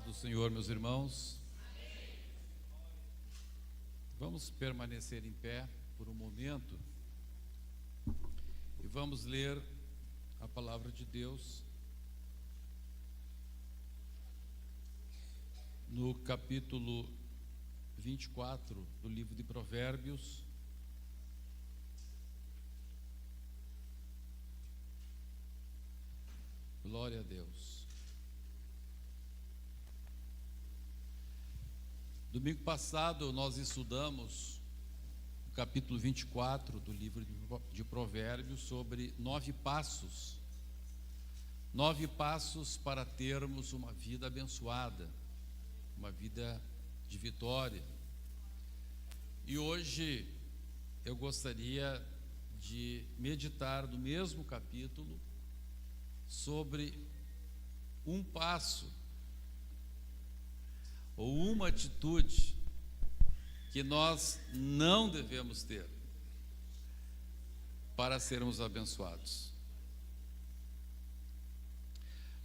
do Senhor, meus irmãos. Amém. Vamos permanecer em pé por um momento e vamos ler a palavra de Deus no capítulo 24 do livro de Provérbios. Glória a Deus. Domingo passado nós estudamos o capítulo 24 do livro de Provérbios sobre 9 passos. 9 passos para termos uma vida abençoada, uma vida de vitória. E hoje eu gostaria de meditar no mesmo capítulo sobre um passo ou uma atitude que nós não devemos ter para sermos abençoados.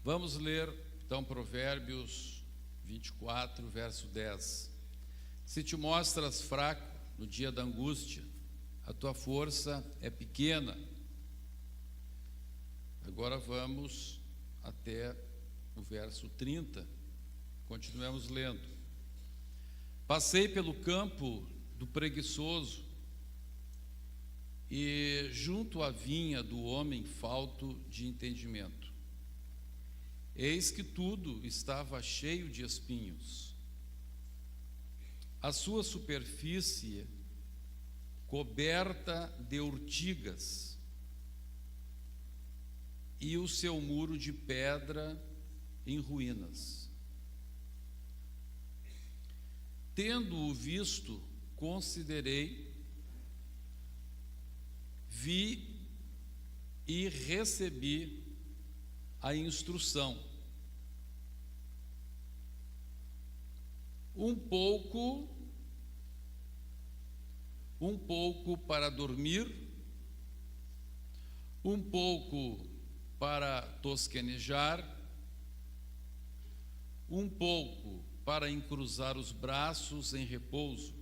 Vamos ler então Provérbios 24, verso 10. Se te mostras fraco no dia da angústia, a tua força é pequena. Agora vamos até o verso 30. Continuemos lendo. Passei pelo campo do preguiçoso e junto à vinha do homem falto de entendimento. Eis que tudo estava cheio de espinhos. A sua superfície coberta de urtigas e o seu muro de pedra em ruínas. Tendo-o visto, considerei, vi e recebi a instrução. Um pouco para dormir, um pouco para tosquenejar, um pouco para encruzar os braços em repouso.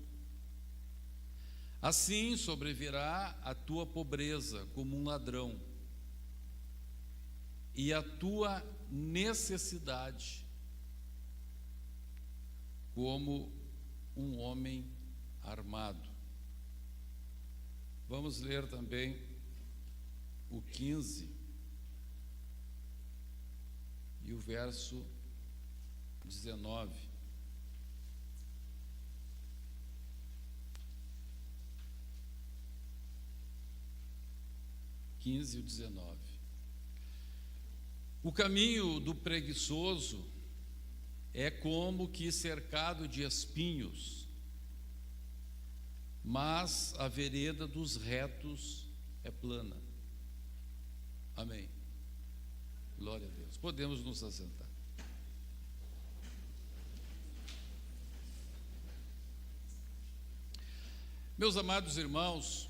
Assim sobrevirá a tua pobreza como um ladrão, e a tua necessidade como um homem armado. Vamos ler também o 15 e o verso 19. E o 19. O caminho do preguiçoso é como que cercado de espinhos, mas a vereda dos retos é plana. Amém. Glória a Deus. Podemos nos assentar. Meus amados irmãos,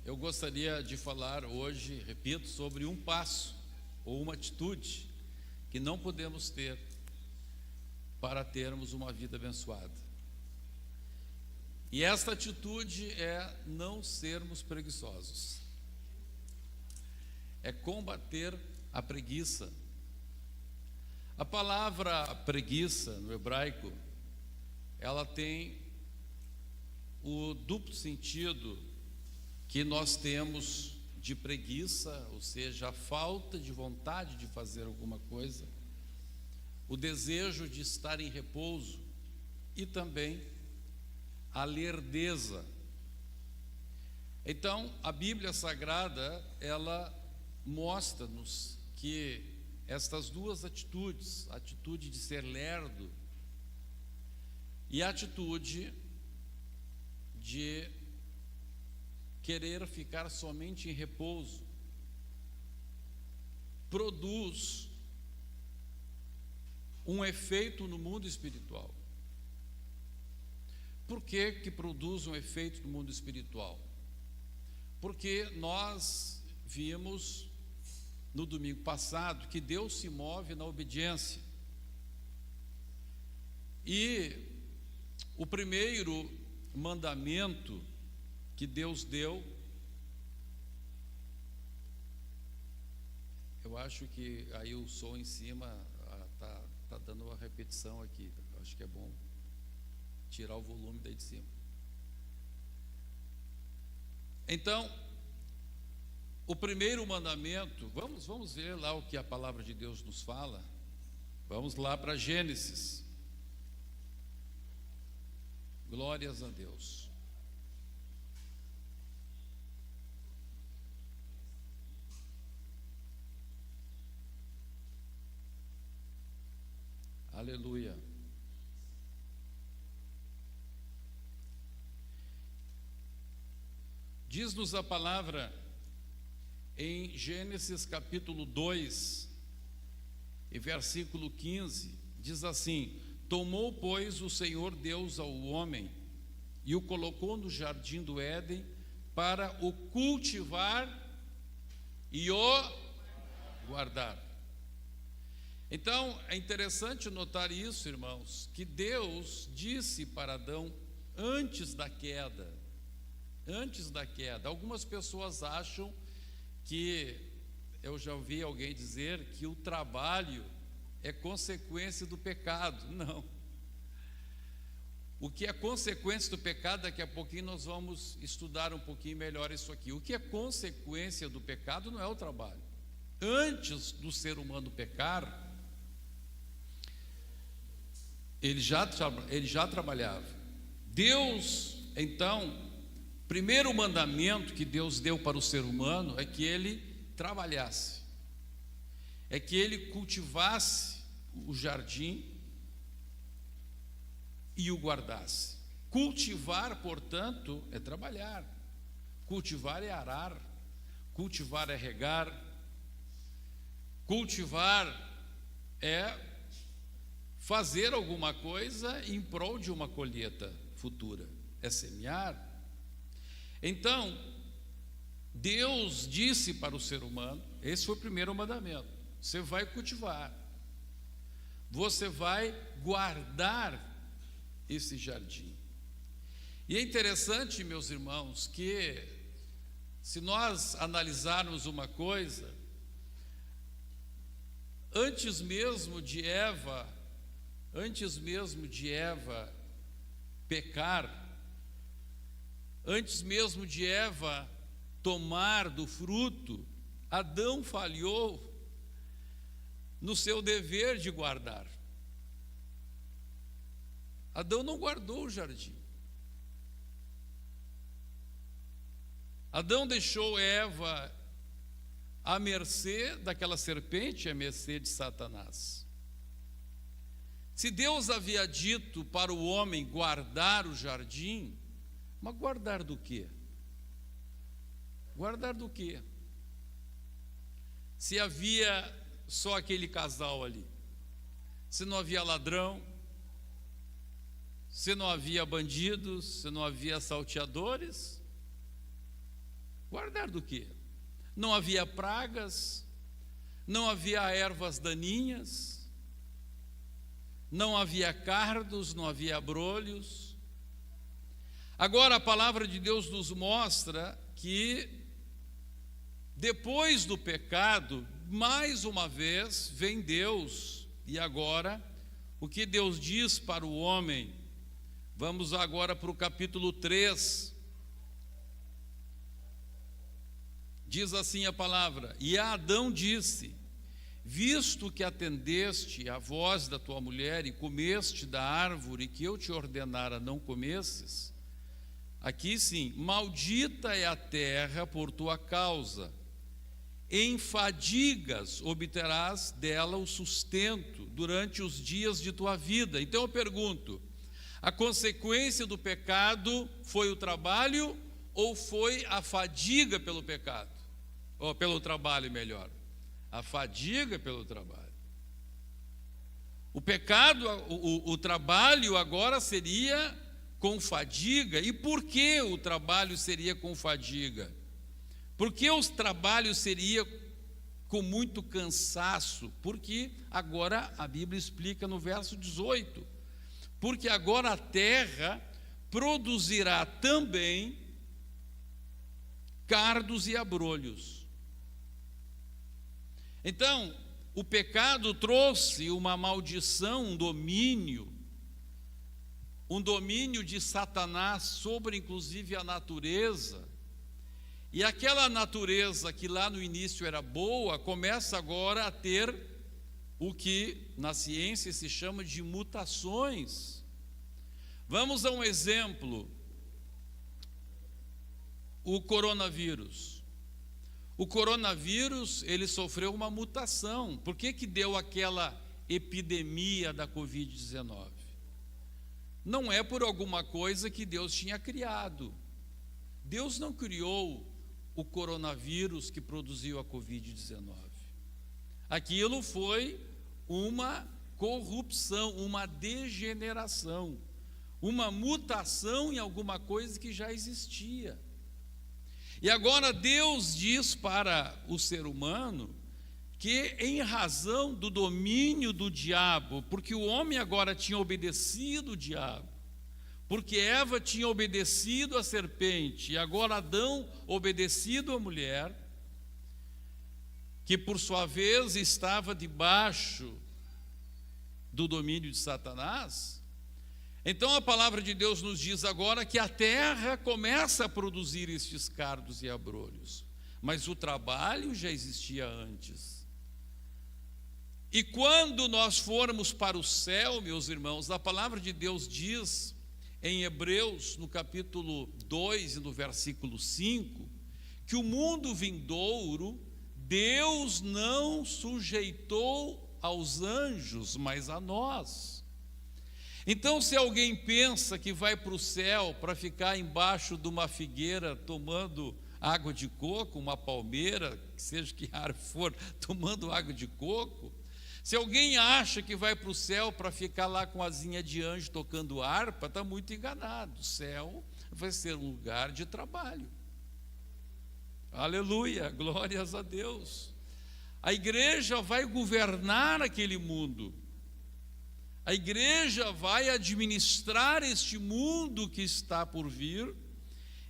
eu gostaria de falar hoje, repito, sobre um passo ou uma atitude que não podemos ter para termos uma vida abençoada. E esta atitude é não sermos preguiçosos. É combater a preguiça. A palavra preguiça no hebraico, ela tem o duplo sentido que nós temos de preguiça, ou seja, a falta de vontade de fazer alguma coisa, o desejo de estar em repouso e também a lerdeza. Então, a Bíblia Sagrada, ela mostra-nos que estas duas atitudes, a atitude de ser lerdo e a atitude de querer ficar somente em repouso, produz um efeito no mundo espiritual. Por que que produz um efeito no mundo espiritual? Porque nós vimos no domingo passado que Deus se move na obediência. E o primeiro mandamento que Deus deu, eu acho que aí o som em cima tá dando uma repetição aqui. Eu acho que é bom tirar o volume daí de cima. Então, o primeiro mandamento, vamos ver lá o que a palavra de Deus nos fala. Vamos lá para Gênesis. Glórias a Deus. Aleluia. Diz-nos a palavra em Gênesis capítulo 2, e versículo 15, diz assim: tomou, pois, o Senhor Deus ao homem e o colocou no jardim do Éden para o cultivar e o guardar. Então, é interessante notar isso, irmãos, que Deus disse para Adão antes da queda. Algumas pessoas acham que, eu já ouvi alguém dizer que o trabalho é consequência do pecado. Não. O que é consequência do pecado, daqui a pouquinho nós vamos estudar um pouquinho melhor isso aqui. O que é consequência do pecado não é o trabalho. Antes do ser humano pecar, ele já trabalhava. Deus, então, primeiro mandamento que Deus deu para o ser humano é que ele trabalhasse, é que ele cultivasse o jardim e o guardasse. Cultivar, portanto, é trabalhar. Cultivar é arar, cultivar é regar, cultivar é fazer alguma coisa em prol de uma colheita futura, é semear. Então, Deus disse para o ser humano, esse foi o primeiro mandamento: você vai cultivar, você vai guardar esse jardim. E é interessante, meus irmãos, que se nós analisarmos uma coisa, antes mesmo de Eva pecar, antes mesmo de Eva tomar do fruto, Adão falhou no seu dever de guardar. Adão não guardou o jardim. Adão deixou Eva à mercê daquela serpente, à mercê de Satanás. Se Deus havia dito para o homem guardar o jardim, mas guardar do quê? Guardar do quê? Se havia só aquele casal ali, se não havia ladrão, se não havia bandidos, se não havia salteadores, guardar do quê? Não havia pragas, não havia ervas daninhas, não havia cardos, não havia abrolhos. Agora a palavra de Deus nos mostra que depois do pecado, mais uma vez vem Deus, e agora o que Deus diz para o homem? Vamos agora para o capítulo 3. Diz assim a palavra: e a Adão disse: visto que atendeste à voz da tua mulher e comeste da árvore que eu te ordenara não comesses, aqui sim, maldita é a terra por tua causa, em fadigas obterás dela o sustento durante os dias de tua vida. Então eu pergunto, a consequência do pecado foi o trabalho ou foi a fadiga pelo pecado? Ou pelo trabalho, melhor. A fadiga pelo trabalho. O pecado, o trabalho agora seria com fadiga. E por que o trabalho seria com fadiga? Porque o trabalho seria com muito cansaço? Porque agora a Bíblia explica no verso 18: porque agora a terra produzirá também cardos e abrolhos. Então, o pecado trouxe uma maldição, um domínio de Satanás sobre inclusive a natureza, e aquela natureza que lá no início era boa, começa agora a ter o que na ciência se chama de mutações. Vamos a um exemplo: o coronavírus. O coronavírus, ele sofreu uma mutação. Por que deu aquela epidemia da Covid-19? Não é por alguma coisa que Deus tinha criado. Deus não criou o coronavírus que produziu a Covid-19. Aquilo foi uma corrupção, uma degeneração, uma mutação em alguma coisa que já existia. E agora Deus diz para o ser humano que, em razão do domínio do diabo, porque o homem agora tinha obedecido o diabo, porque Eva tinha obedecido a serpente, e agora Adão obedecido a mulher, que por sua vez estava debaixo do domínio de Satanás. Então a palavra de Deus nos diz agora que a terra começa a produzir estes cardos e abrolhos, mas o trabalho já existia antes. E quando nós formos para o céu, meus irmãos, a palavra de Deus diz em Hebreus, no capítulo 2 e no versículo 5, que o mundo vindouro Deus não sujeitou aos anjos, mas a nós. Então, se alguém pensa que vai para o céu para ficar embaixo de uma figueira tomando água de coco, uma palmeira, seja que ar for, tomando água de coco, se alguém acha que vai para o céu para ficar lá com asinha de anjo tocando harpa, está muito enganado. O céu vai ser um lugar de trabalho. Aleluia, glórias a Deus. A igreja vai governar aquele mundo. A igreja vai administrar este mundo que está por vir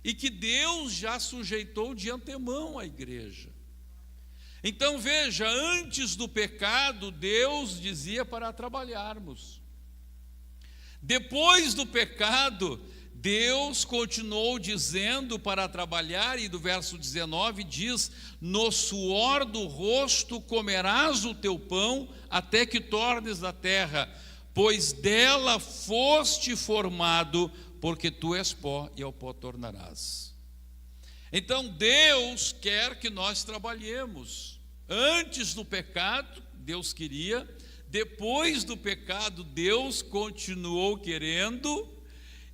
e que Deus já sujeitou de antemão à igreja. Então veja, antes do pecado, Deus dizia para trabalharmos. Depois do pecado, Deus continuou dizendo para trabalhar, e do verso 19 diz: no suor do rosto comerás o teu pão, até que tornes a terra, pois dela foste formado, porque tu és pó e ao pó tornarás. Então Deus quer que nós trabalhemos. Antes do pecado, Deus queria. Depois do pecado, Deus continuou querendo.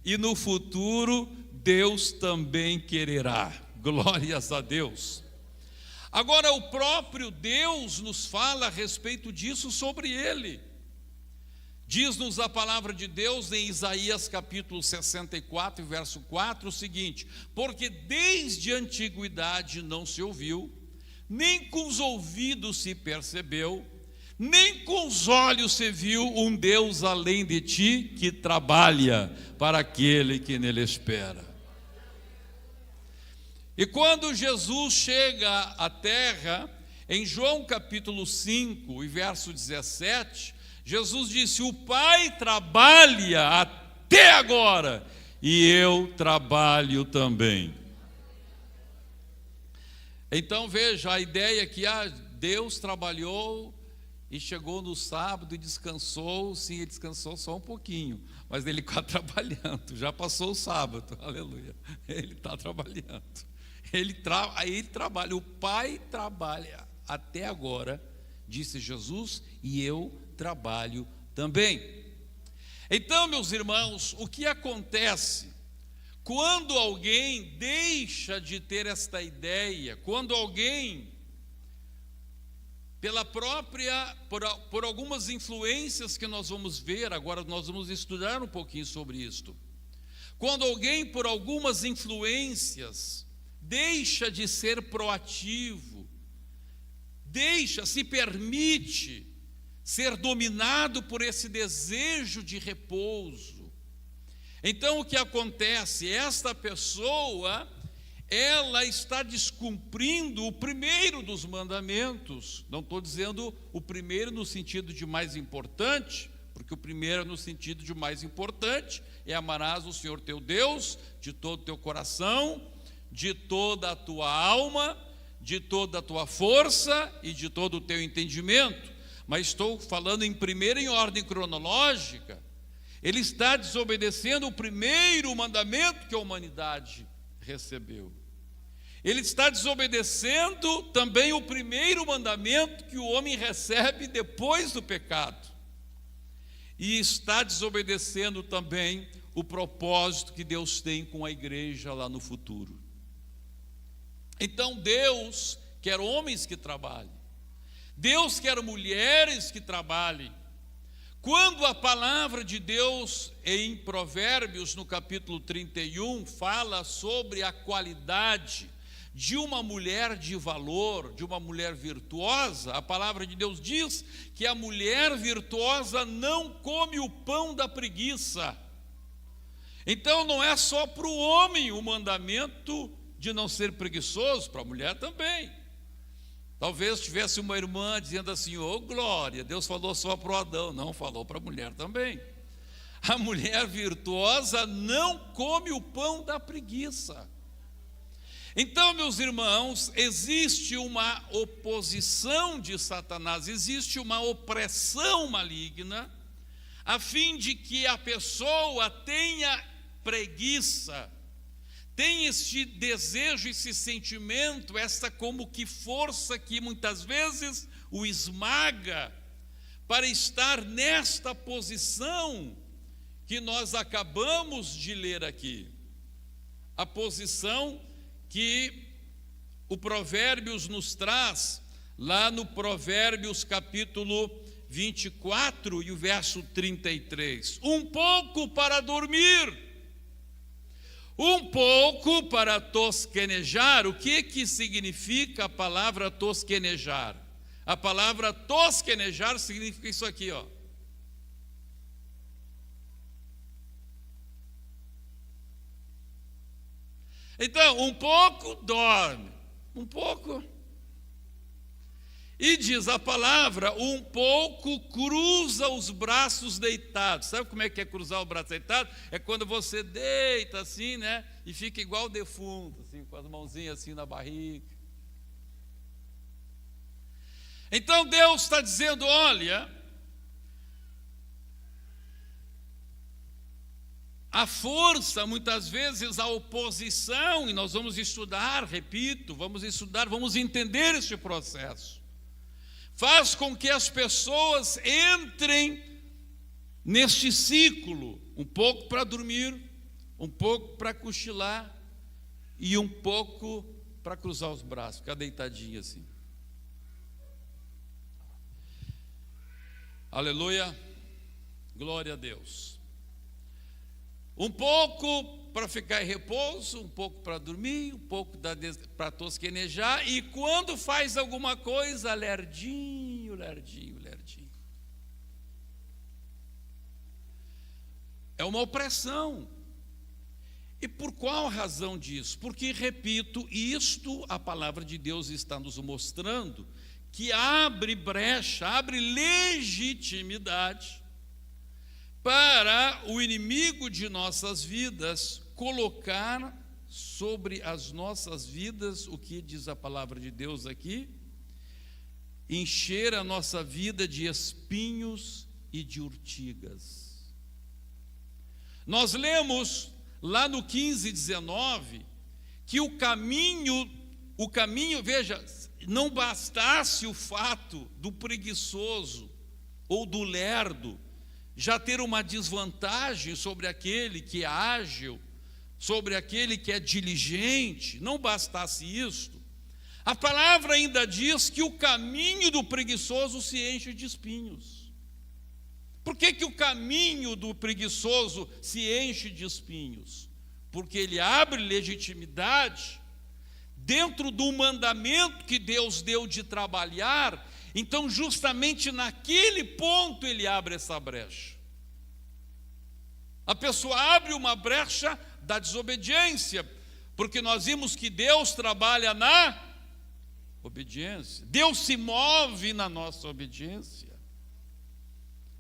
E no futuro, Deus também quererá. Glórias a Deus. Agora, o próprio Deus nos fala a respeito disso sobre Ele. Diz-nos a palavra de Deus em Isaías capítulo 64, verso 4, o seguinte: porque desde a antiguidade não se ouviu, nem com os ouvidos se percebeu, nem com os olhos se viu um Deus além de ti, que trabalha para aquele que nele espera. E quando Jesus chega à terra, em João capítulo 5 e verso 17, Jesus disse: o Pai trabalha até agora, e eu trabalho também. Então veja, a ideia é que Deus trabalhou e chegou no sábado e descansou. Sim, ele descansou só um pouquinho, mas ele está trabalhando, já passou o sábado, aleluia, ele está trabalhando, ele trabalha, o Pai trabalha até agora, disse Jesus, e eu trabalho também. Então, meus irmãos, o que acontece quando alguém deixa de ter esta ideia, quando alguém, por algumas influências que nós vamos ver, agora nós vamos estudar um pouquinho sobre isto, quando alguém por algumas influências deixa de ser proativo, se permite ser dominado por esse desejo de repouso. Então o que acontece? Esta pessoa, ela está descumprindo o primeiro dos mandamentos. Não estou dizendo o primeiro no sentido de mais importante, porque o primeiro no sentido de mais importante é amarás o Senhor teu Deus de todo o teu coração, de toda a tua alma, de toda a tua força e de todo o teu entendimento. Mas estou falando em primeiro em ordem cronológica. Ele está desobedecendo o primeiro mandamento que a humanidade recebeu. Ele está desobedecendo também o primeiro mandamento que o homem recebe depois do pecado. E está desobedecendo também o propósito que Deus tem com a igreja lá no futuro. Então Deus quer homens que trabalhem. Deus quer mulheres que trabalhem. Quando a palavra de Deus em Provérbios, no capítulo 31, fala sobre a qualidade de uma mulher de valor, de uma mulher virtuosa, a palavra de Deus diz que a mulher virtuosa não come o pão da preguiça. Então não é só para o homem o mandamento de não ser preguiçoso, para a mulher também. Talvez tivesse uma irmã dizendo assim: ô glória, Deus falou só para o Adão. Não, falou para a mulher também. A mulher virtuosa não come o pão da preguiça. Então, meus irmãos, existe uma oposição de Satanás, existe uma opressão maligna, a fim de que a pessoa tenha preguiça, tem este desejo, esse sentimento, essa como que força que muitas vezes o esmaga para estar nesta posição que nós acabamos de ler aqui. A posição que o Provérbios nos traz, lá no Provérbios capítulo 24 e o verso 33. Um pouco para dormir, um pouco para tosquenejar. O que significa a palavra tosquenejar? A palavra tosquenejar significa isso aqui, ó. Então, um pouco dorme, um pouco. E diz a palavra, um pouco cruza os braços deitados. Sabe como é que é cruzar o braço deitado? É quando você deita assim, né? E fica igual defunto, assim, com as mãozinhas assim na barriga. Então Deus está dizendo: olha, a força, muitas vezes a oposição, e nós vamos estudar, repito, vamos entender este processo, faz com que as pessoas entrem neste ciclo, um pouco para dormir, um pouco para cochilar e um pouco para cruzar os braços, ficar deitadinho assim. Aleluia, glória a Deus. Um pouco para ficar em repouso, um pouco para dormir, um pouco para tosquenejar, e quando faz alguma coisa, lerdinho, lerdinho, lerdinho. É uma opressão. E por qual razão disso? Porque, repito, isto a palavra de Deus está nos mostrando, que abre brecha, abre legitimidade para o inimigo de nossas vidas colocar sobre as nossas vidas, o que diz a palavra de Deus aqui? Encher a nossa vida de espinhos e de urtigas. Nós lemos lá no 15:19 que o caminho, veja, não bastasse o fato do preguiçoso ou do lerdo já ter uma desvantagem sobre aquele que é ágil, sobre aquele que é diligente, não bastasse isto, a palavra ainda diz que o caminho do preguiçoso se enche de espinhos. Por que o caminho do preguiçoso se enche de espinhos? Porque ele abre legitimidade dentro do mandamento que Deus deu de trabalhar, Então, justamente naquele ponto, ele abre essa brecha. A pessoa abre uma brecha da desobediência, porque nós vimos que Deus trabalha na obediência. Deus se move na nossa obediência.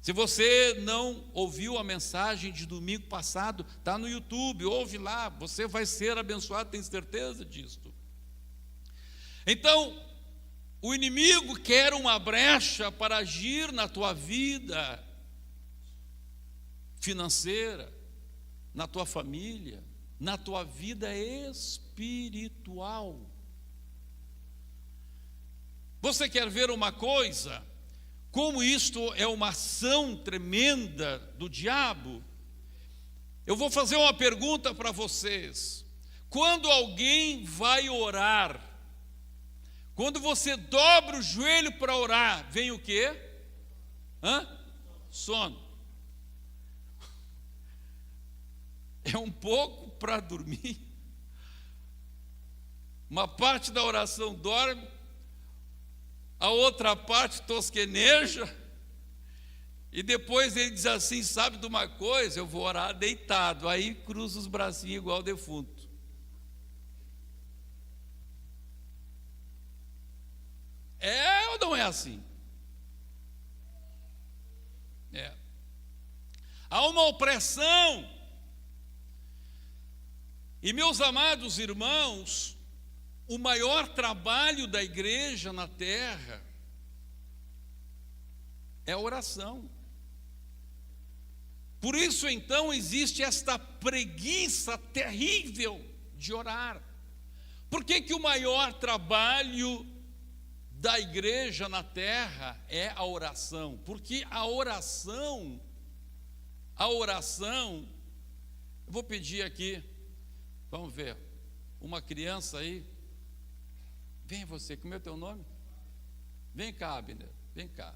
Se você não ouviu a mensagem de domingo passado, está no YouTube, ouve lá, você vai ser abençoado, tem certeza disso. Então, o inimigo quer uma brecha para agir na tua vida financeira, na tua família, na tua vida espiritual. Você quer ver uma coisa? Como isto é uma ação tremenda do diabo? Eu vou fazer uma pergunta para vocês. Quando alguém vai orar, quando você dobra o joelho para orar, vem o quê? Sono. É um pouco para dormir. Uma parte da oração dorme, a outra parte tosqueneja, e depois ele diz assim: sabe de uma coisa, eu vou orar deitado. Aí cruza os bracinhos igual defunto. É ou não é assim? É. Há uma opressão. E, meus amados irmãos, o maior trabalho da igreja na terra é a oração. Por isso, então, existe esta preguiça terrível de orar. Por que que o maior trabalho da igreja na terra é a oração? Porque a oração, eu vou pedir aqui, vamos ver, uma criança aí, vem você, como é o teu nome? Vem cá, Abner, vem cá.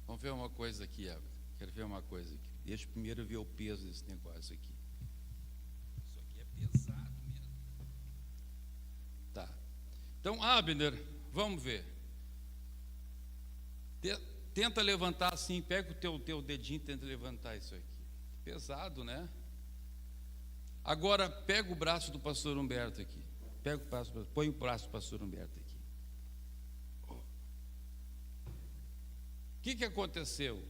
Vamos ver uma coisa aqui, Abner. Quero ver uma coisa aqui. Deixa eu primeiro ver o peso desse negócio aqui. Isso aqui é pesado mesmo. Tá. Então, Abner, vamos ver. Tenta levantar assim, pega o teu dedinho e tenta levantar isso aqui. Pesado, né? Agora, pega o braço do pastor Humberto aqui. Põe o braço do pastor Humberto aqui. O que aconteceu?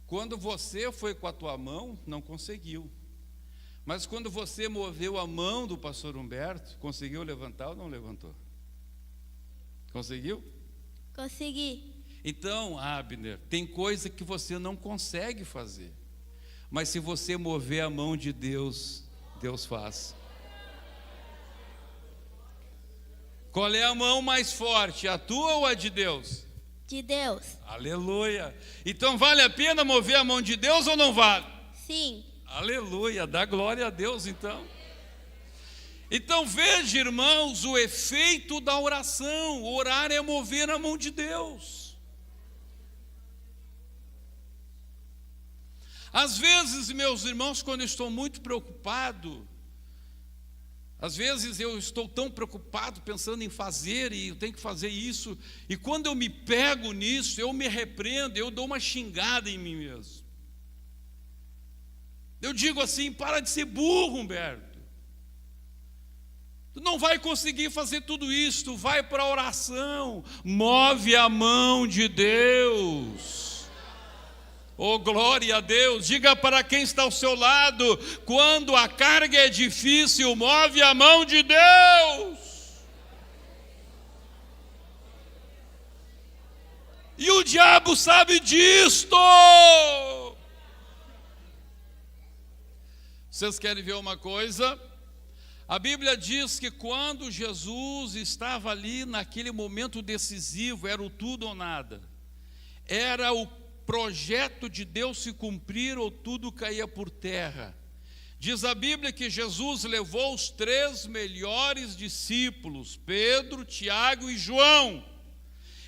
Quando você foi com a tua mão, não conseguiu. Mas quando você moveu a mão do pastor Humberto, conseguiu levantar ou não levantou? Conseguiu? Consegui. Então, Abner, tem coisa que você não consegue fazer. Mas se você mover a mão de Deus, Deus faz. Qual é a mão mais forte, a tua ou a de Deus? De Deus. Aleluia. Então vale a pena mover a mão de Deus ou não vale? Sim. Aleluia, dá glória a Deus então. Então veja, irmãos, o efeito da oração. Orar é mover a mão de Deus. Às vezes, meus irmãos, quando eu estou muito preocupado, às vezes eu estou tão preocupado pensando em fazer, e eu tenho que fazer isso, e quando eu me pego nisso, eu me repreendo, eu dou uma xingada em mim mesmo. Eu digo assim: para de ser burro, Humberto. Tu não vai conseguir fazer tudo isso, tu vai para a oração, move a mão de Deus. Oh, glória a Deus. Diga para quem está ao seu lado: quando a carga é difícil, move a mão de Deus. E o diabo sabe disto. Vocês querem ver uma coisa? A Bíblia diz que quando Jesus estava ali naquele momento decisivo, era o tudo ou nada. Era o projeto de Deus se cumprir ou tudo caía por terra. Diz a Bíblia que Jesus levou os 3 melhores discípulos, Pedro, Tiago e João,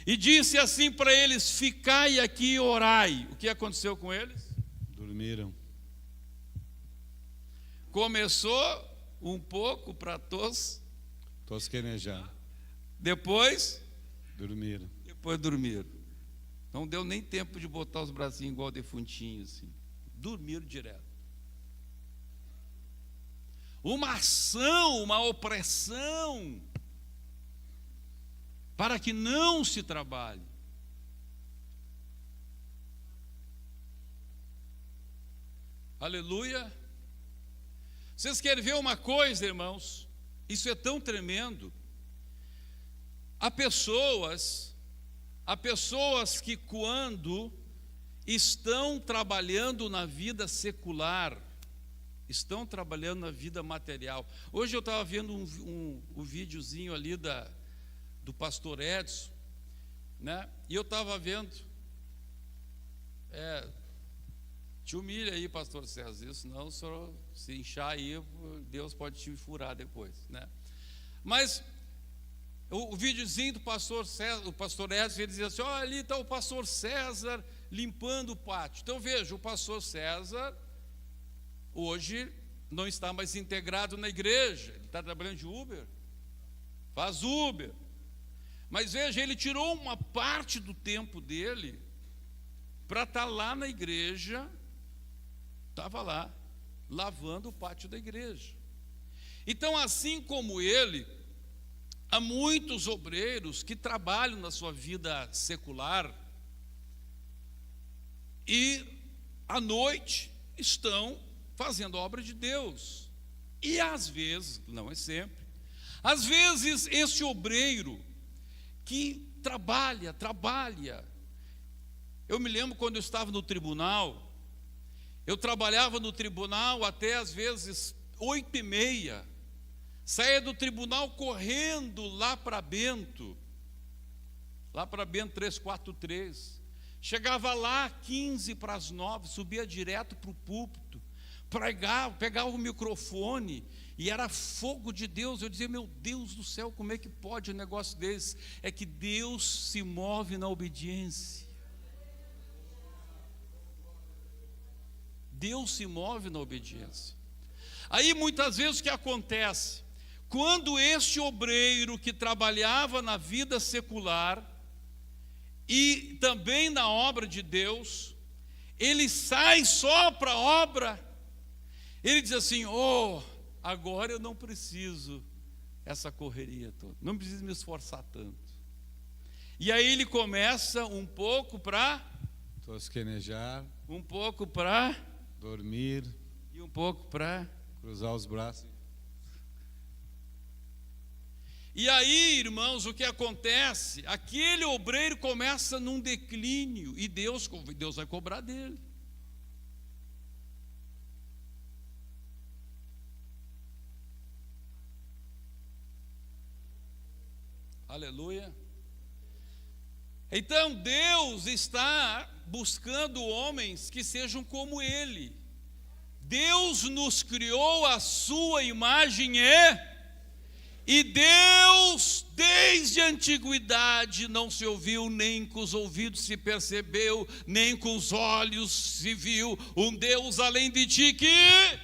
e disse assim para eles: ficai aqui e orai. O que aconteceu com eles? Dormiram. Começou um pouco para tosquenejar, depois dormir. dormir. Não deu nem tempo de botar os bracinhos igual defuntinho assim. Dormiram direto. Uma ação, uma opressão para que não se trabalhe. Aleluia. Vocês querem ver uma coisa, irmãos? Isso é tão tremendo. Há pessoas que quando estão trabalhando na vida secular, estão trabalhando na vida material. Hoje eu estava vendo um videozinho ali do pastor Edson, né? E eu estava vendo, te humilha aí, pastor César, isso não, senhor, se inchar aí, Deus pode te furar depois, né? Mas o videozinho do pastor César, o pastor Edson, ele dizia assim: olha, ali está o pastor César limpando o pátio. Então veja, o pastor César hoje não está mais integrado na igreja, ele está trabalhando de Uber, faz Uber. Mas veja, ele tirou uma parte do tempo dele para estar lá na igreja, estava lá, lavando o pátio da igreja. Então, assim como ele, há muitos obreiros que trabalham na sua vida secular e à noite estão fazendo a obra de Deus. E às vezes, não é sempre, às vezes esse obreiro que trabalha, eu me lembro quando eu estava no tribunal, eu trabalhava no tribunal até às vezes 8h30, saía do tribunal correndo lá para Bento 343, chegava lá 8h45, subia direto para o púlpito, pegava o microfone, e era fogo de Deus. Eu dizia: meu Deus do céu, como é que pode um negócio desse? É que Deus se move na obediência. Deus se move na obediência. Aí muitas vezes o que acontece? Quando este obreiro que trabalhava na vida secular e também na obra de Deus, ele sai só para a obra, ele diz assim: agora eu não preciso essa correria toda, não preciso me esforçar tanto. E aí ele começa um pouco para tosquenejar, um pouco para dormir e um pouco para cruzar os braços. E aí, irmãos, o que acontece? Aquele obreiro começa num declínio e Deus vai cobrar dele. Aleluia. Então Deus está buscando homens que sejam como Ele. Deus nos criou à sua imagem e Deus, desde a antiguidade, não se ouviu, nem com os ouvidos se percebeu, nem com os olhos se viu um Deus além de ti que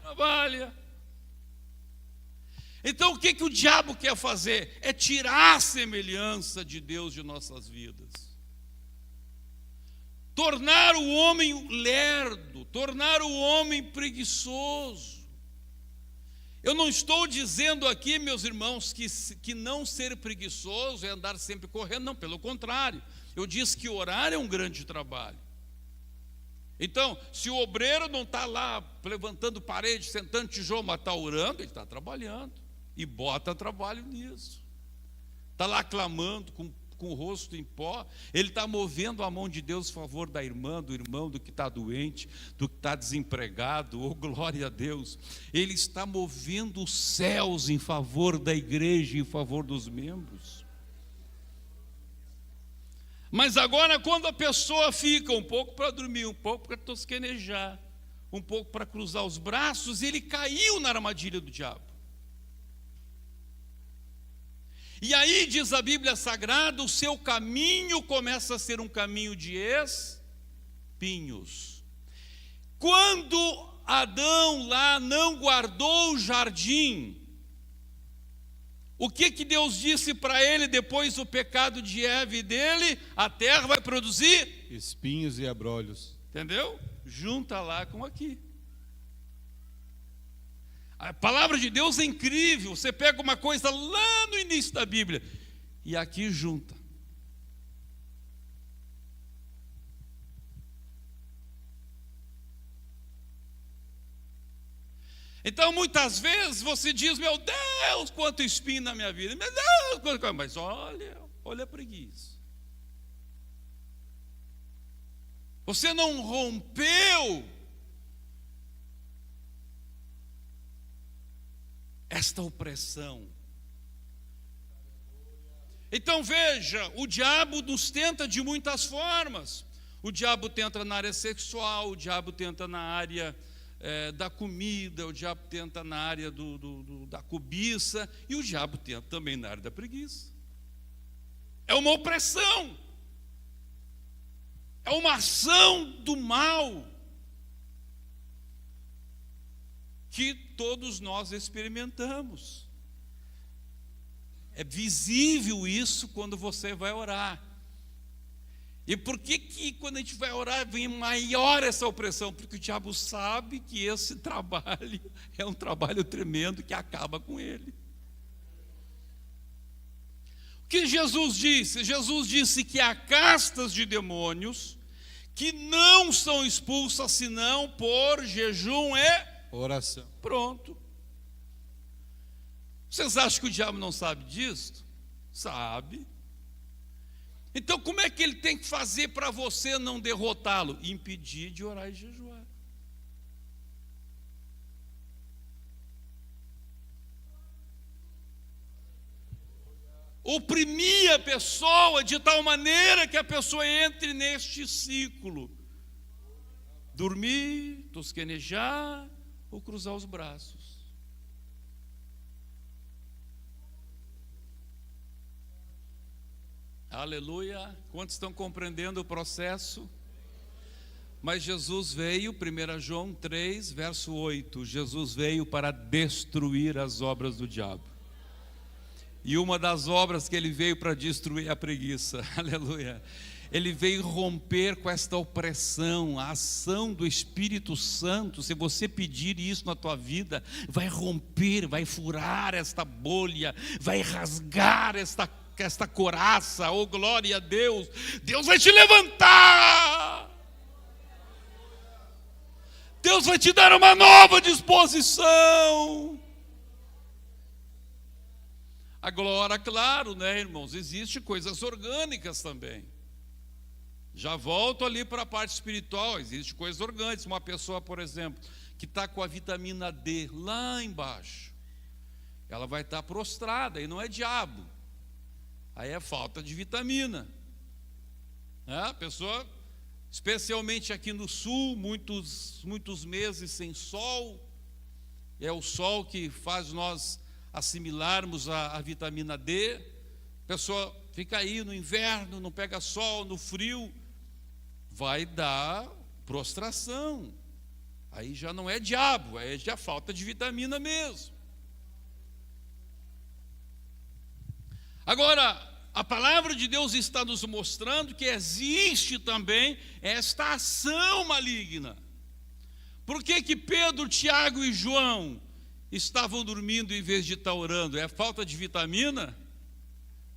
trabalha. Então o que o diabo quer fazer? É tirar a semelhança de Deus de nossas vidas, tornar o homem lerdo, tornar o homem preguiçoso. Eu não estou dizendo aqui, meus irmãos, que não ser preguiçoso é andar sempre correndo, não, pelo contrário. Eu disse que orar é um grande trabalho. Então, se o obreiro não está lá levantando parede, sentando tijolo, mas está orando, ele está trabalhando. E bota trabalho nisso. Está lá clamando com o rosto em pó, ele está movendo a mão de Deus em favor da irmã, do irmão, do que está doente, do que está desempregado, oh glória a Deus. Ele está movendo os céus em favor da igreja, em favor dos membros. Mas agora, quando a pessoa fica um pouco para dormir, um pouco para tosquenejar, um pouco para cruzar os braços, ele caiu na armadilha do diabo. E aí diz a Bíblia Sagrada, o seu caminho começa a ser um caminho de espinhos. Quando Adão lá não guardou o jardim, o que Deus disse para ele depois do pecado de Eva e dele? A terra vai produzir espinhos e abrolhos. entendeu? Junta lá com aqui. A palavra de Deus é incrível. Você pega uma coisa lá no início da Bíblia e aqui junta. Então, muitas vezes você diz: meu Deus, quanto espinho na minha vida. Meu Deus, quanto... Mas olha a preguiça. Você não rompeu esta opressão. Então veja, o diabo nos tenta de muitas formas. O diabo tenta na área sexual, o diabo tenta na área da comida, o diabo tenta na área da cobiça, e o diabo tenta também na área da preguiça. É uma opressão, é uma ação do mal que todos nós experimentamos. É visível isso quando você vai orar. E por que quando a gente vai orar vem maior essa opressão? Porque o diabo sabe que esse trabalho é um trabalho tremendo que acaba com ele. O que Jesus disse? Jesus disse que há castas de demônios que não são expulsas senão por jejum e oração. Pronto. Vocês acham que o diabo não sabe disso? Sabe. Então, como é que ele tem que fazer para você não derrotá-lo? Impedir de orar e jejuar. Oprimir a pessoa de tal maneira que a pessoa entre neste ciclo. Dormir, tosquenejar ou cruzar os braços. Aleluia. Quantos estão compreendendo o processo? Mas Jesus veio, 1 João 3, verso 8, Jesus veio para destruir as obras do diabo. E uma das obras que ele veio para destruir é a preguiça. Aleluia. Ele veio romper com esta opressão, a ação do Espírito Santo. Se você pedir isso na tua vida, vai romper, vai furar esta bolha, vai rasgar esta coraça. Oh, glória a Deus. Deus vai te levantar. Deus vai te dar uma nova disposição. Agora, claro, né, irmãos, existem coisas orgânicas também. Já volto ali para a parte espiritual, existem coisas orgânicas. Uma pessoa, por exemplo, que está com a vitamina D lá embaixo, ela vai estar prostrada, e não é diabo, aí é falta de vitamina. A pessoa, especialmente aqui no sul, muitos meses sem sol, é o sol que faz nós assimilarmos a vitamina D. A pessoa fica aí no inverno, não pega sol, no frio, vai dar prostração. Aí já não é diabo, é já falta de vitamina mesmo. Agora, a palavra de Deus está nos mostrando que existe também esta ação maligna. Por que Pedro, Tiago e João estavam dormindo em vez de estar orando? É falta de vitamina?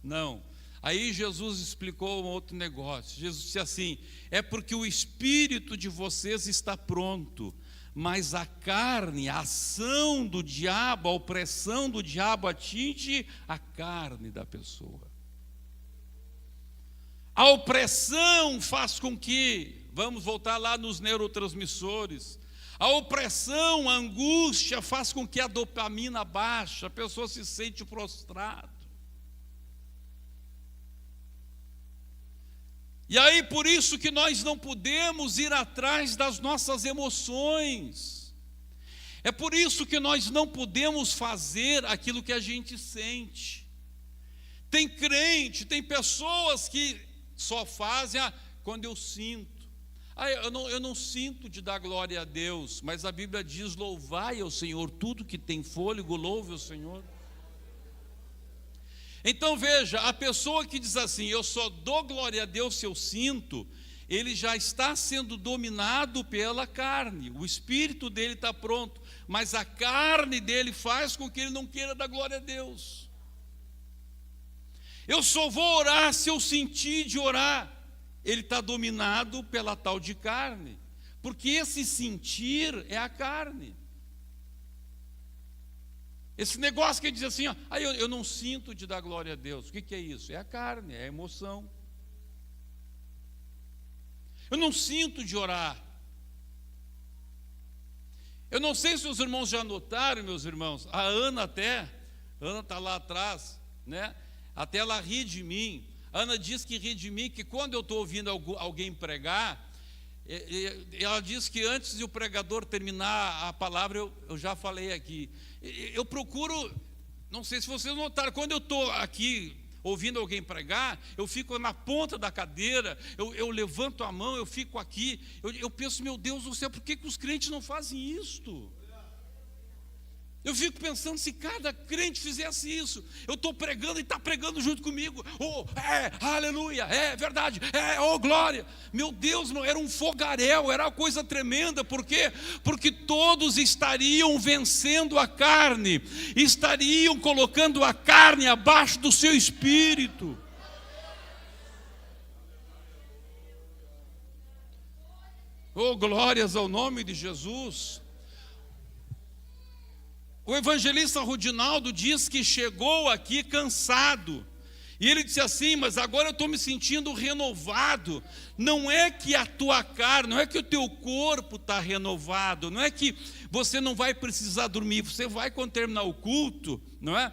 Não. Aí Jesus explicou um outro negócio. Jesus disse assim: é porque o espírito de vocês está pronto, mas a carne, a ação do diabo, a opressão do diabo atinge a carne da pessoa. A opressão faz com que, vamos voltar lá nos neurotransmissores, a opressão, a angústia faz com que a dopamina baixe, a pessoa se sente prostrada. E aí por isso que nós não podemos ir atrás das nossas emoções. É por isso que nós não podemos fazer aquilo que a gente sente. Tem crente, tem pessoas que só fazem quando eu sinto. Eu não sinto de dar glória a Deus, mas a Bíblia diz: louvai ao Senhor, tudo que tem fôlego, louve ao Senhor. Então veja, a pessoa que diz assim: eu só dou glória a Deus se eu sinto, ele já está sendo dominado pela carne. O espírito dele está pronto, mas a carne dele faz com que ele não queira dar glória a Deus. Eu só vou orar se eu sentir de orar. Ele está dominado pela tal de carne, porque esse sentir é a carne. Esse negócio que ele diz assim, ó, eu não sinto de dar glória a Deus. O que é isso? É a carne, é a emoção. Eu não sinto de orar. Eu não sei se os irmãos já notaram, meus irmãos, a Ana está lá atrás, né? Até ela ri de mim. A Ana diz que ri de mim, que quando eu estou ouvindo alguém pregar, ela diz que antes de o pregador terminar a palavra, eu já falei aqui. Eu procuro, não sei se vocês notaram, quando eu estou aqui ouvindo alguém pregar, eu fico na ponta da cadeira, eu levanto a mão, eu fico aqui, eu penso, meu Deus do céu, por que os crentes não fazem isto? Eu fico pensando, se cada crente fizesse isso, eu estou pregando e está pregando junto comigo, aleluia, é verdade, glória, meu Deus, não, era um fogaréu, era uma coisa tremenda. Por quê? Porque todos estariam vencendo a carne, estariam colocando a carne abaixo do seu espírito. Glórias ao nome de Jesus. O evangelista Rudinaldo diz que chegou aqui cansado, e ele disse assim: mas agora eu estou me sentindo renovado. Não é que a tua carne, não é que o teu corpo está renovado, não é que você não vai precisar dormir, você vai quando terminar o culto, não é?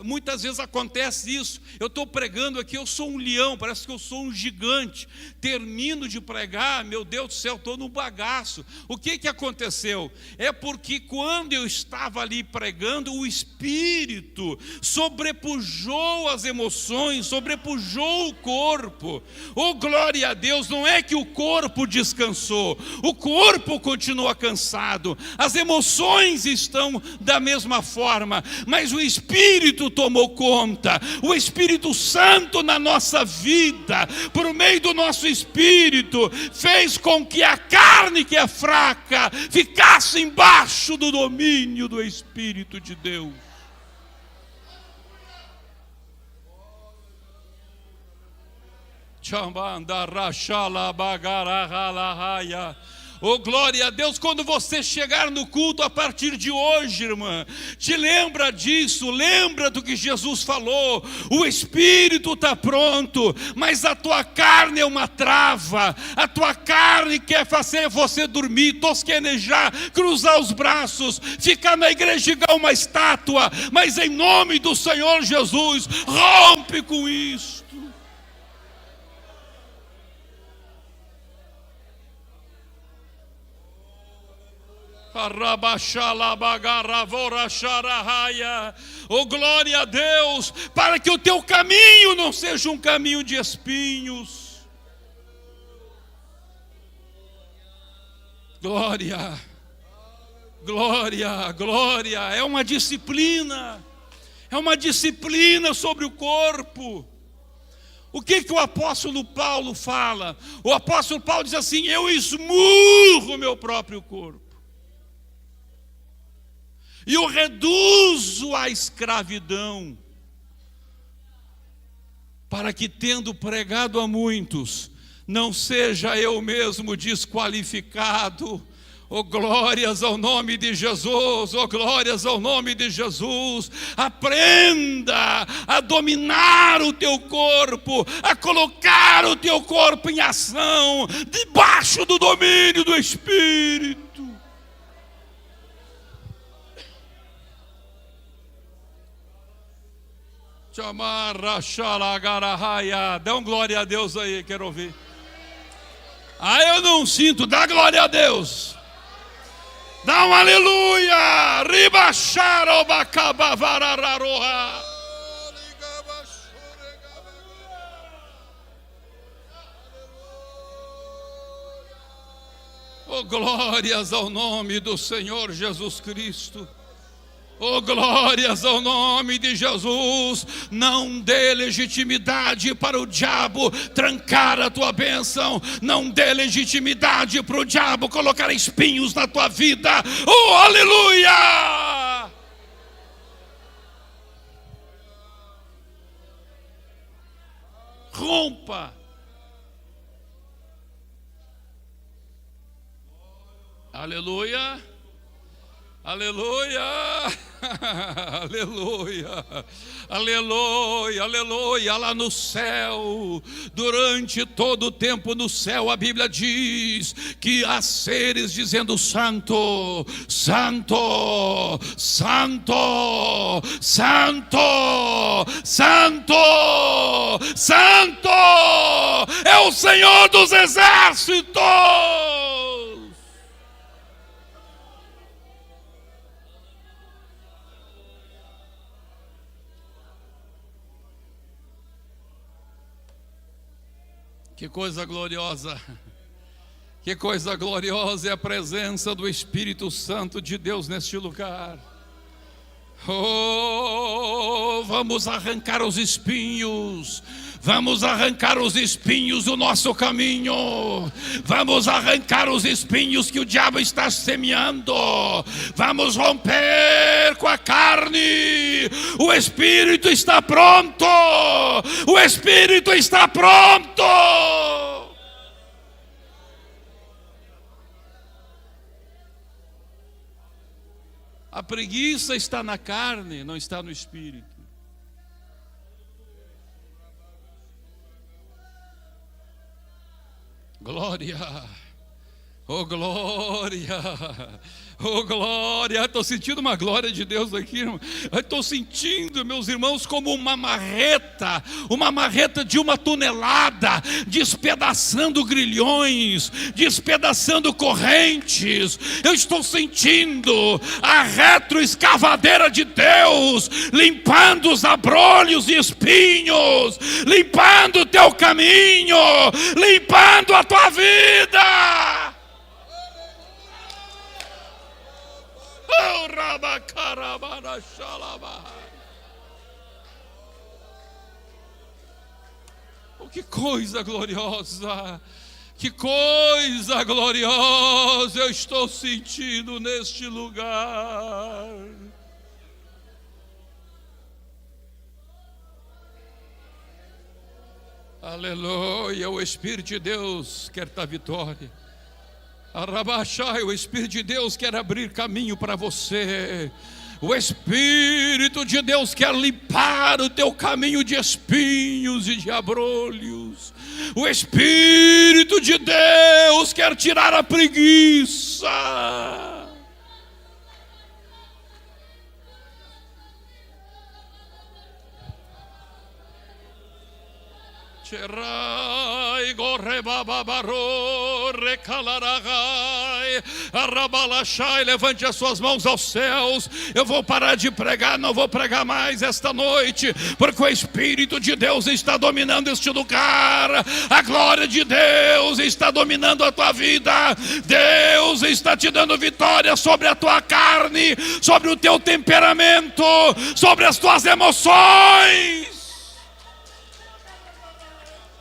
Muitas vezes acontece isso, eu estou pregando aqui, eu sou um leão, parece que eu sou um gigante, termino de pregar, meu Deus do céu, estou no bagaço. O que aconteceu? É porque quando eu estava ali pregando, o Espírito sobrepujou as emoções, sobrepujou o corpo. Glória a Deus, não é que o corpo descansou, o corpo continua cansado, as emoções estão da mesma forma, mas o Espírito tomou conta. O Espírito Santo na nossa vida, por meio do nosso Espírito, fez com que a carne que é fraca ficasse embaixo do domínio do Espírito de Deus. Glória a Deus. Quando você chegar no culto a partir de hoje, irmã, te lembra disso, lembra do que Jesus falou. O Espírito está pronto, mas a tua carne é uma trava. A tua carne quer fazer você dormir, tosquenejar, cruzar os braços, ficar na igreja igual uma estátua. Mas em nome do Senhor Jesus, rompe com isso. Glória a Deus, para que o teu caminho não seja um caminho de espinhos. Glória, glória, glória. É uma disciplina sobre o corpo. O que o apóstolo Paulo fala? O apóstolo Paulo diz assim: eu esmurro o meu próprio corpo e o reduzo à escravidão, para que, tendo pregado a muitos, não seja eu mesmo desqualificado. Glórias ao nome de Jesus, glórias ao nome de Jesus. Aprenda a dominar o teu corpo, a colocar o teu corpo em ação, debaixo do domínio do Espírito. Dá um glória a Deus aí, quero ouvir. Eu não sinto, dá glória a Deus. Dá um aleluia. Oh, glórias ao nome do Senhor Jesus Cristo. Oh, glórias ao nome de Jesus. Não dê legitimidade para o diabo trancar a tua bênção. Não dê legitimidade para o diabo colocar espinhos na tua vida. Oh, aleluia! Rompa. Aleluia. Aleluia, aleluia, aleluia, aleluia. Lá no céu, durante todo o tempo no céu, a Bíblia diz que há seres dizendo: Santo, Santo, Santo, Santo, Santo, Santo, é o Senhor dos exércitos. Que coisa gloriosa, que coisa gloriosa é a presença do Espírito Santo de Deus neste lugar. Oh, vamos arrancar os espinhos. Vamos arrancar os espinhos do nosso caminho. Vamos arrancar os espinhos que o diabo está semeando. Vamos romper com a carne. O Espírito está pronto. O Espírito está pronto. A preguiça está na carne, não está no Espírito. Glória, oh glória, oh glória. Estou sentindo uma glória de Deus aqui, irmão. Estou sentindo, meus irmãos, como uma marreta de 1 tonelada, despedaçando grilhões, despedaçando correntes. Eu estou sentindo a retroescavadeira de Deus, limpando os abrolhos e espinhos, limpando o teu caminho, limpando a tua vida. Oh, que coisa gloriosa! Que coisa gloriosa eu estou sentindo neste lugar. Aleluia, o Espírito de Deus quer dar vitória. Arabachai, o Espírito de Deus quer abrir caminho para você. O Espírito de Deus quer limpar o teu caminho de espinhos e de abrolhos. O Espírito de Deus quer tirar a preguiça. Levante as suas mãos aos céus. Eu vou parar de pregar, não vou pregar mais esta noite, porque o Espírito de Deus está dominando este lugar. A glória de Deus está dominando a tua vida. Deus está te dando vitória sobre a tua carne, sobre o teu temperamento, sobre as tuas emoções.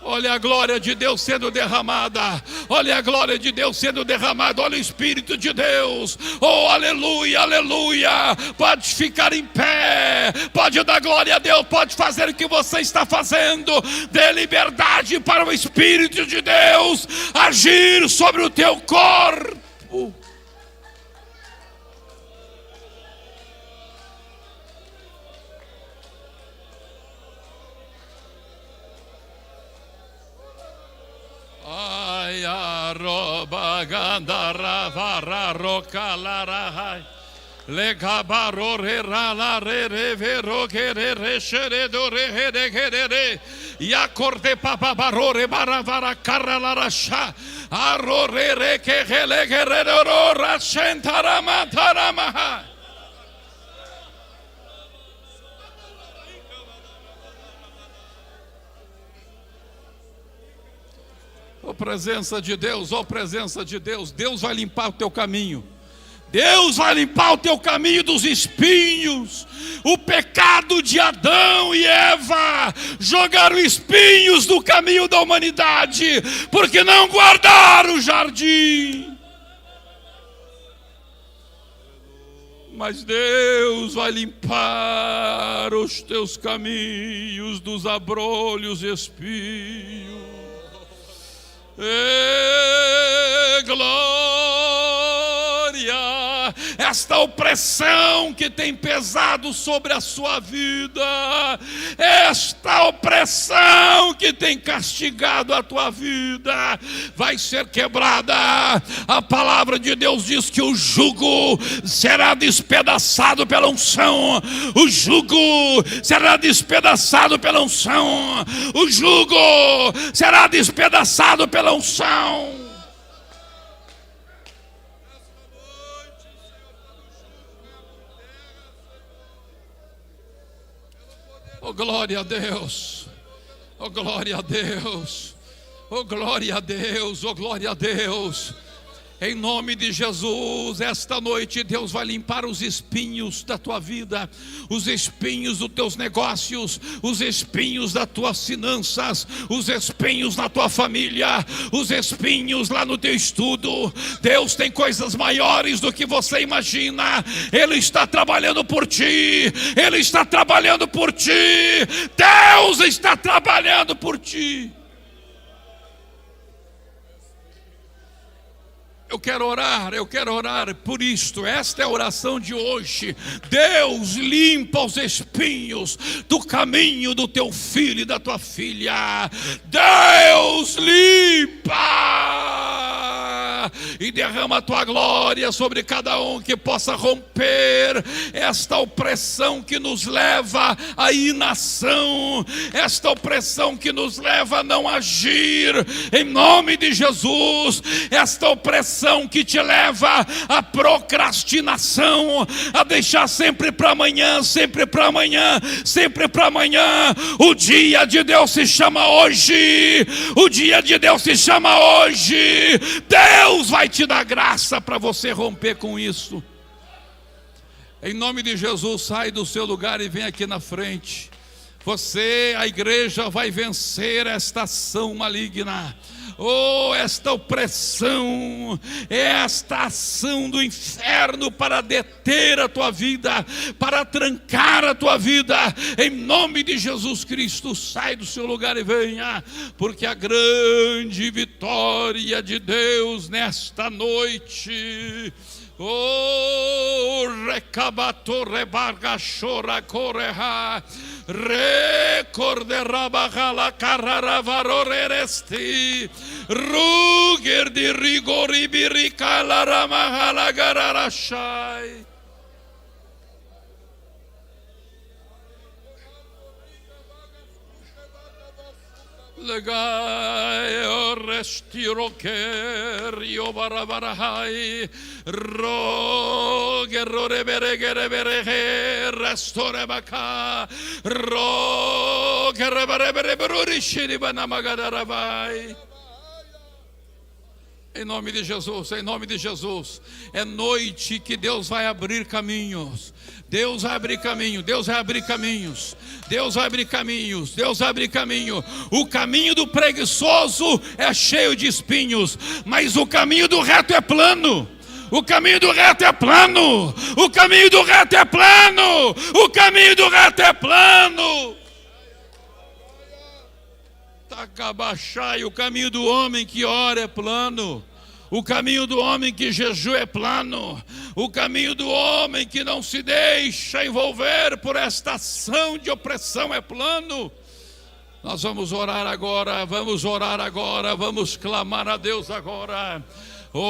Olha a glória de Deus sendo derramada. Olha a glória de Deus sendo derramada. Olha o Espírito de Deus. Oh, aleluia, aleluia. Pode ficar em pé. Pode dar glória a Deus. Pode fazer o que você está fazendo. Dê liberdade para o Espírito de Deus agir sobre o teu corpo. Ai, arroba gandara vara roca lara le gabaro re rala re re vero che re shere do re re ya corde papa barore baravara carra la rasha arro re che le guerrero rasentara matara. Oh, presença de Deus, oh, presença de Deus. Deus vai limpar o teu caminho. Deus vai limpar o teu caminho dos espinhos. O pecado de Adão e Eva jogaram espinhos no caminho da humanidade, porque não guardaram o jardim. Mas Deus vai limpar os teus caminhos dos abrolhos e espinhos. Glória! Esta opressão que tem pesado sobre a sua vida, esta opressão que tem castigado a tua vida, vai ser quebrada. A palavra de Deus diz que o jugo será despedaçado pela unção. O jugo será despedaçado pela unção. O jugo será despedaçado pela unção. Oh, glória a Deus, oh, glória a Deus, oh, glória a Deus, oh, glória a Deus. Em nome de Jesus, esta noite Deus vai limpar os espinhos da tua vida, os espinhos dos teus negócios, os espinhos das tuas finanças, os espinhos na tua família, os espinhos lá no teu estudo. Deus tem coisas maiores do que você imagina. Ele está trabalhando por ti, Ele está trabalhando por ti, Deus está trabalhando por ti. Eu quero orar por isto. Esta é a oração de hoje. Deus limpa os espinhos do caminho do teu filho e da tua filha. Deus limpa e derrama a tua glória sobre cada um, que possa romper esta opressão que nos leva à inação, esta opressão que nos leva a não agir, em nome de Jesus. Esta opressão que te leva à procrastinação, a deixar sempre para amanhã, sempre para amanhã, sempre para amanhã. O dia de Deus se chama hoje, o dia de Deus se chama hoje. Deus vai te dar graça para você romper com isso. Em nome de Jesus, sai do seu lugar e vem aqui na frente. Você, a igreja, vai vencer esta ação maligna. Oh, esta opressão, esta ação do inferno para deter a tua vida, para trancar a tua vida. Em nome de Jesus Cristo, sai do seu lugar e venha, porque a grande vitória de Deus nesta noite. Oh, recabato rebarga chora correha, recorderabagala carrara varoreresti, ruger de rigori biricala ramahala gararashai. Legai o restiro che rio barabarahai ro gerore beregere berehe restore baka ro gerere bereberi shiri banamagadaravai. Em nome de Jesus, em nome de Jesus. É noite que Deus vai abrir caminhos. Deus vai abrir caminho, Deus vai abrir caminhos. Deus vai abrir caminhos, Deus vai abrir caminho. O caminho do preguiçoso é cheio de espinhos, mas o caminho do reto é plano. O caminho do reto é plano. O caminho do reto é plano. O caminho do reto é plano. Takabachai, o caminho do homem que ora é plano. O caminho do homem que jejua é plano. O caminho do homem que não se deixa envolver por esta ação de opressão é plano. Nós vamos orar agora, vamos clamar a Deus agora. Eu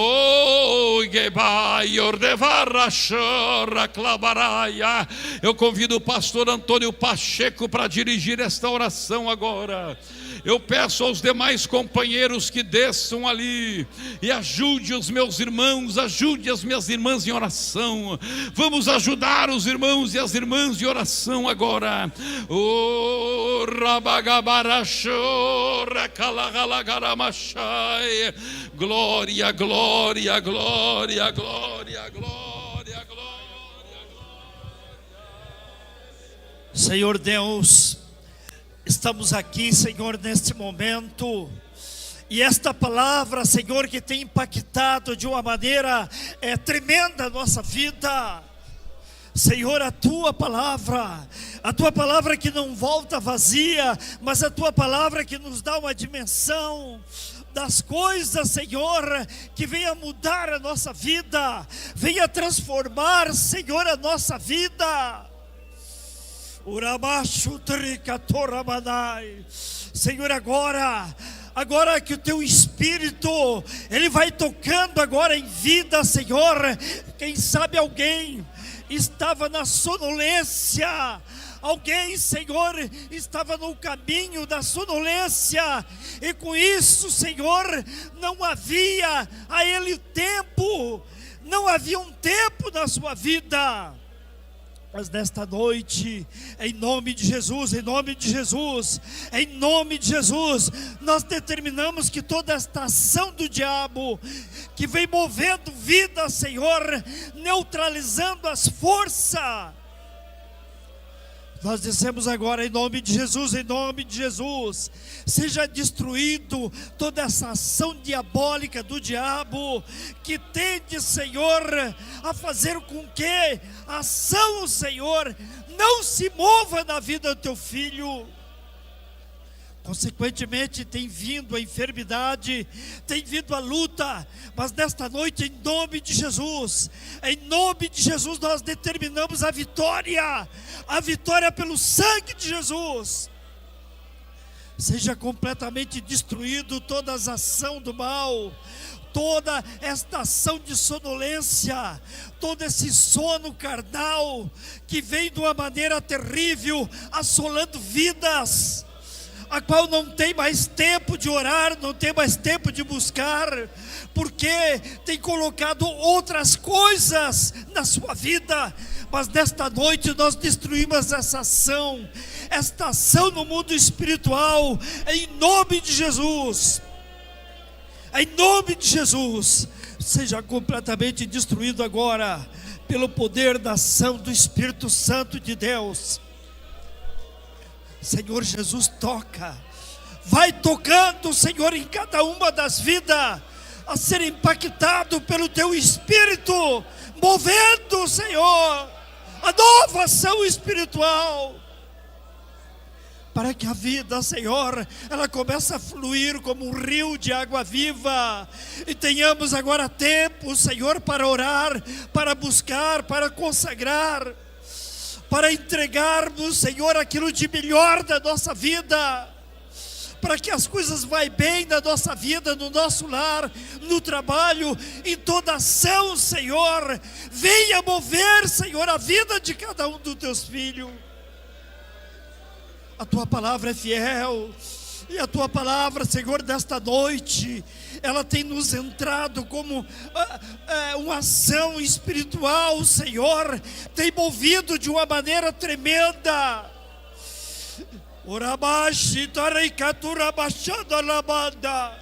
convido o pastor Antônio Pacheco para dirigir esta oração agora. Eu peço aos demais companheiros que desçam ali e ajude os meus irmãos, ajude as minhas irmãs em oração. Vamos ajudar os irmãos e as irmãs em oração agora. Glória, glória, glória, glória, glória, glória. Senhor Deus, estamos aqui, Senhor, neste momento, e esta palavra, Senhor, que tem impactado de uma maneira tremenda a nossa vida. Senhor, a Tua palavra que não volta vazia, mas a Tua palavra que nos dá uma dimensão das coisas, Senhor, que venha mudar a nossa vida, venha transformar, Senhor, a nossa vida. Senhor, agora que o Teu Espírito, Ele vai tocando agora em vida, Senhor. Quem sabe alguém estava na sonolência, alguém, Senhor, estava no caminho da sonolência, e com isso, Senhor, não havia a Ele tempo, não havia um tempo na sua vida. Mas nesta noite, em nome de Jesus, em nome de Jesus, em nome de Jesus, nós determinamos que toda esta ação do diabo, que vem movendo vida, Senhor, neutralizando as forças, nós dizemos agora em nome de Jesus, seja destruído toda essa ação diabólica do diabo, que tende, Senhor, a fazer com que a ação, Senhor, não se mova na vida do Teu filho. Consequentemente, tem vindo a enfermidade, tem vindo a luta, mas nesta noite, em nome de Jesus, nós determinamos a vitória pelo sangue de Jesus. Seja completamente destruído toda a ação do mal, toda esta ação de sonolência, todo esse sono carnal, que vem de uma maneira terrível, assolando vidas, a qual não tem mais tempo de orar, não tem mais tempo de buscar, porque tem colocado outras coisas na sua vida. Mas nesta noite nós destruímos esta ação no mundo espiritual, em nome de Jesus. Em nome de Jesus, seja completamente destruído agora, pelo poder da ação do Espírito Santo de Deus. Senhor Jesus, toca, vai tocando, Senhor, em cada uma das vidas, a ser impactado pelo Teu Espírito, movendo, Senhor, a nova ação espiritual, para que a vida, Senhor, ela comece a fluir como um rio de água viva, e tenhamos agora tempo, Senhor, para orar, para buscar, para consagrar, para entregarmos, Senhor, aquilo de melhor da nossa vida, para que as coisas vão bem na nossa vida, no nosso lar, no trabalho, em toda ação, Senhor. Venha mover, Senhor, a vida de cada um dos Teus filhos. A Tua palavra é fiel, e a Tua palavra, Senhor, desta noite, ela tem nos entrado como uma ação espiritual, Senhor, tem movido de uma maneira tremenda. Orabashi tareikatura bashada labanda,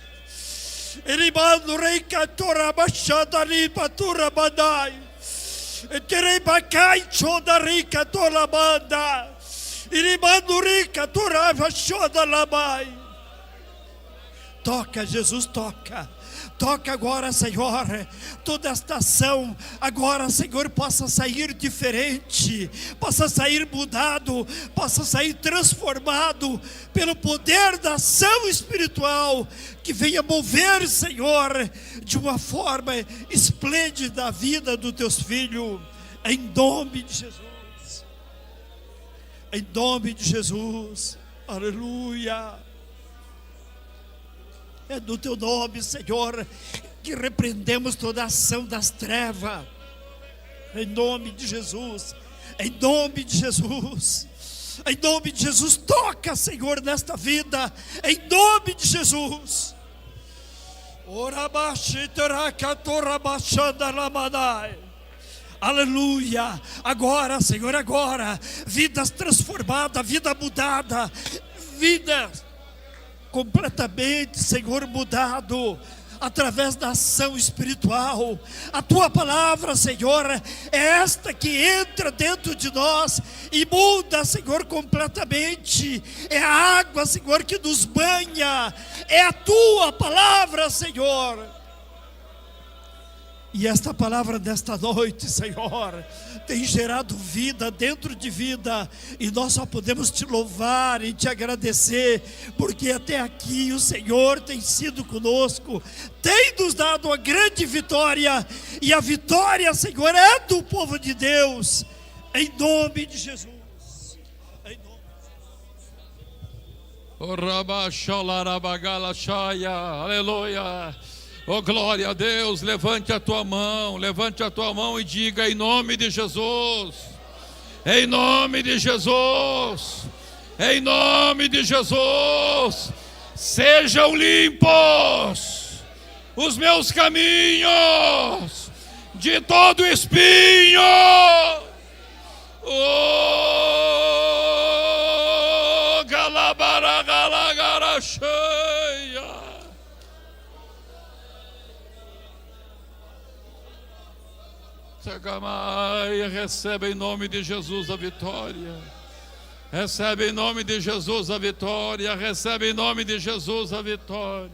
eribando reikatura bashada lipatura badai, eterebakai choda reikatura banda, eribando reikatura bashada labai. Toca, Jesus, toca. Toca agora, Senhor, toda esta ação, agora, Senhor, possa sair diferente, possa sair mudado, possa sair transformado, pelo poder da ação espiritual, que venha mover, Senhor, de uma forma esplêndida a vida dos Teus filhos, em nome de Jesus, em nome de Jesus, aleluia. É do Teu nome, Senhor, que repreendemos toda a ação das trevas. Em nome de Jesus. Em nome de Jesus. Em nome de Jesus, toca, Senhor, nesta vida. Em nome de Jesus. Aleluia. Agora, Senhor, agora. Vidas transformadas, vida mudada. Vida completamente, Senhor, mudado. Através da ação espiritual. A tua palavra, Senhor, é esta que entra dentro de nós e muda, Senhor, completamente. É a água, Senhor, que nos banha. É a tua palavra, Senhor. E esta palavra desta noite, Senhor, tem gerado vida dentro de vida. E nós só podemos te louvar e te agradecer, porque até aqui o Senhor tem sido conosco, tem nos dado uma grande vitória. E a vitória, Senhor, é do povo de Deus. Em nome de Jesus. Em nome de Jesus. Aleluia. Oh, glória a Deus, levante a tua mão e diga: em nome de Jesus, em nome de Jesus, em nome de Jesus, sejam limpos os meus caminhos de todo espinho. Oh, galabara, galagara, cheia. Recebe em nome de Jesus a vitória. Recebe em nome de Jesus a vitória. Recebe em nome de Jesus a vitória.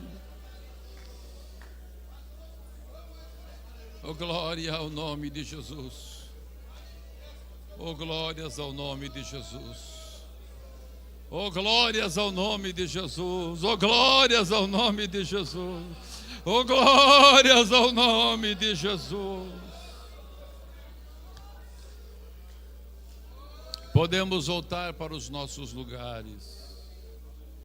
Oh, glória ao nome de Jesus. Oh, glórias ao nome de Jesus. Oh, glórias ao nome de Jesus. Oh, glórias ao nome de Jesus. Oh, glórias ao nome de Jesus. Podemos voltar para os nossos lugares.